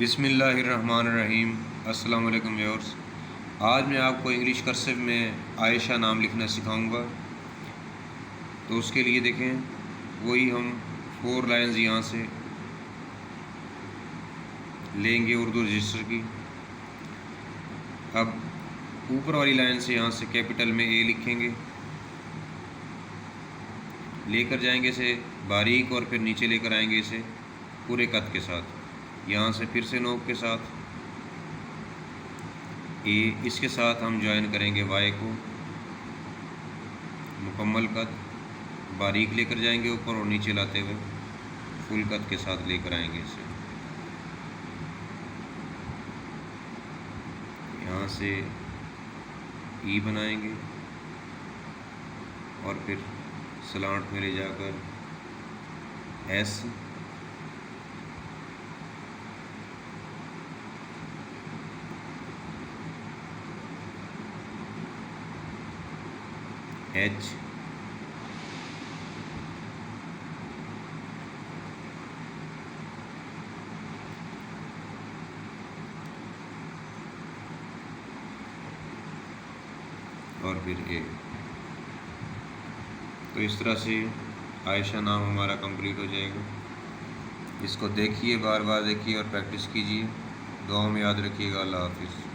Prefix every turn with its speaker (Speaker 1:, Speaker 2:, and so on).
Speaker 1: बिस्मिल्लाहिर्रहमानिर्रहीम। अस्सलाम वालेकुम व्यूअर्स। आज मैं आपको इंग्लिश कर्सिव में आयशा नाम लिखना सिखाऊंगा। तो उसके लिए देखें, वही हम 4 लाइंस यहाँ से लेंगे उर्दू रजिस्टर की। अब ऊपर वाली लाइन से यहाँ से कैपिटल में ए लिखेंगे, लेकर जाएंगे इसे बारीक और फिर नीचे लेकर आएंगे इसे पूरे कद के साथ। यहाँ से फिर से नोक के साथ ए, इसके साथ हम ज्वाइन करेंगे वाई को, मुकम्मल कद बारीक लेकर जाएंगे ऊपर और नीचे लाते हुए फुल कद के साथ लेकर आएंगे इसे। यहाँ से ई बनाएंगे और फिर सलांट में ले जाकर एस, एच, और फिर ए। तो इस तरह से आयशा नाम हमारा कंप्लीट हो जाएगा। इसको देखिए, बार बार देखिए और प्रैक्टिस कीजिए। दुआ में याद रखिएगा। अल्लाह हाफिज़।